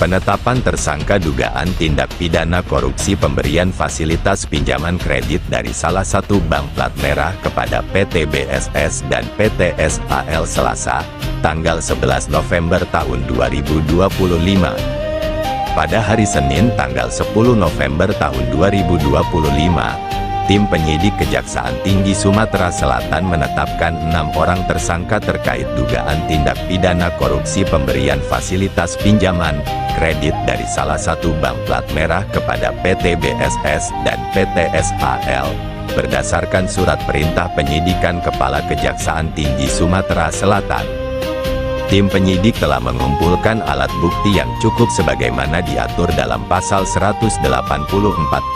Penetapan tersangka dugaan tindak pidana korupsi pemberian fasilitas pinjaman kredit dari salah satu bank plat merah kepada PT BSS dan PT SAL Selasa, tanggal 11 November tahun 2025. Pada hari Senin tanggal 10 November tahun 2025, tim penyidik Kejaksaan Tinggi Sumatera Selatan menetapkan 6 orang tersangka terkait dugaan tindak pidana korupsi pemberian fasilitas pinjaman kredit dari salah satu bank plat merah kepada PT BSS dan PT SAL, berdasarkan surat perintah penyidikan Kepala Kejaksaan Tinggi Sumatera Selatan. Tim penyidik telah mengumpulkan alat bukti yang cukup sebagaimana diatur dalam pasal 184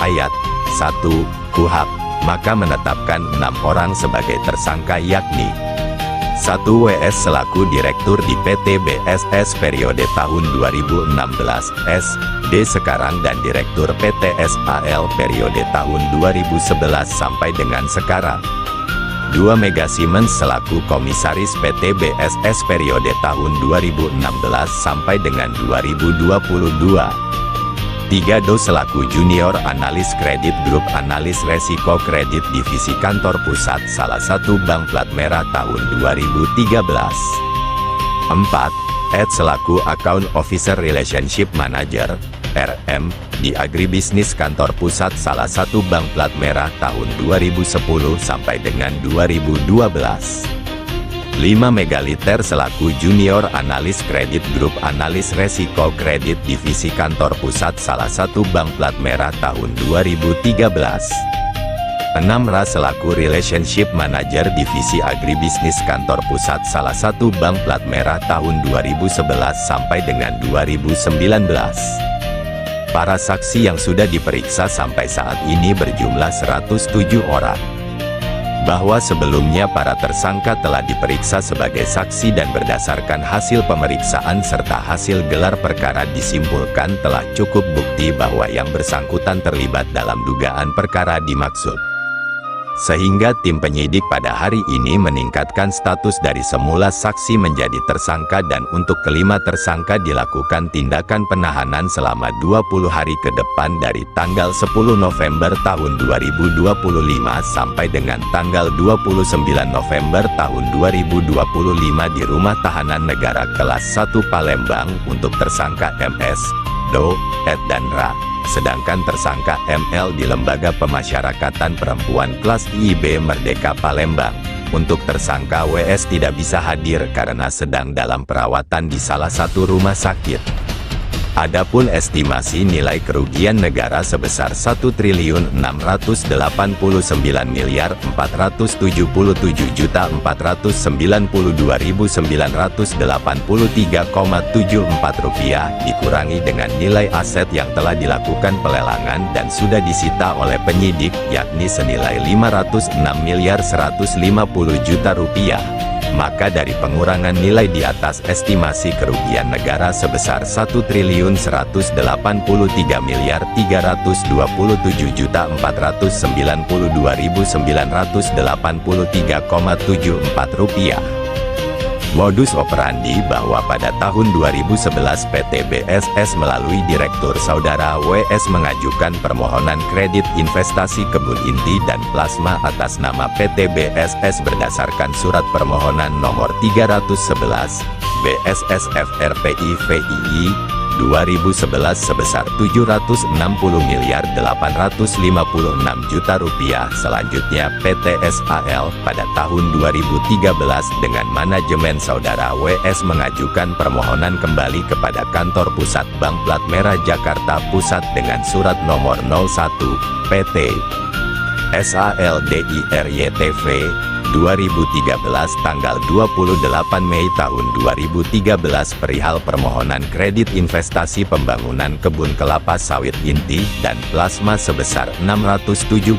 ayat 1 KUHP, maka menetapkan 6 orang sebagai tersangka yakni 1. WS selaku Direktur di PT BSS periode tahun 2016, SD sekarang dan Direktur PT SAL periode tahun 2011 sampai dengan sekarang. 2. Mega Siemens selaku Komisaris PT BSS periode tahun 2016 sampai dengan 2022. 3. Do selaku Junior Analis Kredit Grup Analis Resiko Kredit Divisi Kantor Pusat salah satu bank plat merah tahun 2013. 4. Ed selaku Account Officer Relationship Manager, RM, di Agribisnis Kantor Pusat salah satu bank plat merah tahun 2010 sampai dengan 2012. 5. Megaliter selaku Junior Analis Kredit Grup Analis Resiko Kredit Divisi Kantor Pusat salah satu bank plat merah tahun 2013. 6. Ra selaku Relationship Manager Divisi Agribisnis Kantor Pusat salah satu bank plat merah tahun 2011 sampai dengan 2019. Para saksi yang sudah diperiksa sampai saat ini berjumlah 107 orang. Bahwa sebelumnya para tersangka telah diperiksa sebagai saksi dan berdasarkan hasil pemeriksaan serta hasil gelar perkara disimpulkan telah cukup bukti bahwa yang bersangkutan terlibat dalam dugaan perkara dimaksud. Sehingga tim penyidik pada hari ini meningkatkan status dari semula saksi menjadi tersangka dan untuk kelima tersangka dilakukan tindakan penahanan selama 20 hari ke depan dari tanggal 10 November tahun 2025 sampai dengan tanggal 29 November tahun 2025 di Rumah Tahanan Negara Kelas 1 Palembang untuk tersangka MS, Do, Ed dan Ra. Sedangkan tersangka ML di Lembaga Pemasyarakatan Perempuan Kelas IB Merdeka Palembang. Untuk tersangka WS tidak bisa hadir karena sedang dalam perawatan di salah satu rumah sakit. Adapun estimasi nilai kerugian negara sebesar 1.497.492.983,74 rupiah dikurangi dengan nilai aset yang telah dilakukan pelelangan dan sudah disita oleh penyidik yakni senilai 506.150 juta rupiah. Maka dari pengurangan nilai di atas estimasi kerugian negara sebesar 1.337.492.983,74 rupiah. Modus operandi bahwa pada tahun 2011 PT BSS melalui Direktur Saudara WS mengajukan permohonan kredit investasi kebun inti dan plasma atas nama PT BSS berdasarkan surat permohonan nomor 311 BSS FRPI VII 2011 sebesar 760.856 juta rupiah. Selanjutnya PT SAL pada tahun 2013 dengan manajemen Saudara WS mengajukan permohonan kembali kepada Kantor Pusat Bank Plat Merah Jakarta Pusat dengan surat nomor 01 PT SAL DIRYTV 2013 tanggal 28 Mei tahun 2013 perihal permohonan kredit investasi pembangunan kebun kelapa sawit inti dan plasma sebesar 677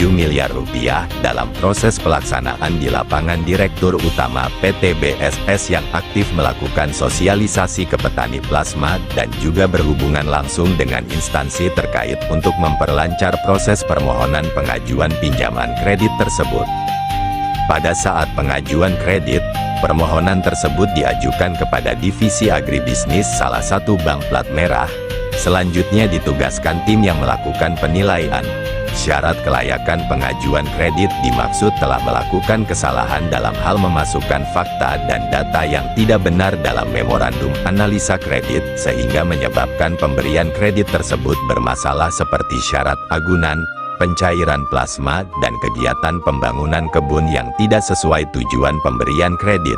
miliar rupiah dalam proses pelaksanaan di lapangan. Direktur Utama PT BSS yang aktif melakukan sosialisasi ke petani plasma dan juga berhubungan langsung dengan instansi terkait untuk memperlancar proses permohonan pengajuan pinjaman kredit tersebut. Pada saat pengajuan kredit, permohonan tersebut diajukan kepada Divisi Agribisnis salah satu bank plat merah. Selanjutnya ditugaskan tim yang melakukan penilaian. Syarat kelayakan pengajuan kredit dimaksud telah melakukan kesalahan dalam hal memasukkan fakta dan data yang tidak benar dalam memorandum analisa kredit sehingga menyebabkan pemberian kredit tersebut bermasalah seperti syarat agunan, pencairan plasma, dan kegiatan pembangunan kebun yang tidak sesuai tujuan pemberian kredit.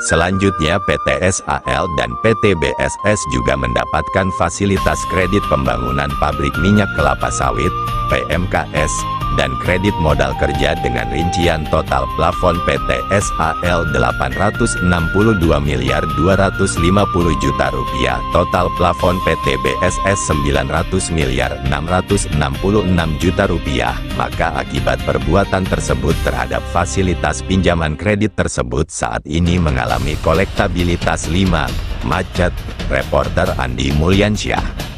Selanjutnya PT SAL dan PT BSS juga mendapatkan fasilitas kredit pembangunan pabrik minyak kelapa sawit, PMKS, dan kredit modal kerja dengan rincian total plafon PT SAL Rp862.250.000, total plafon PT BSS Rp900.666.000.000, maka akibat perbuatan tersebut terhadap fasilitas pinjaman kredit tersebut saat ini mengalami kolektabilitas 5, macet. Reporter Andi Mulyansyah.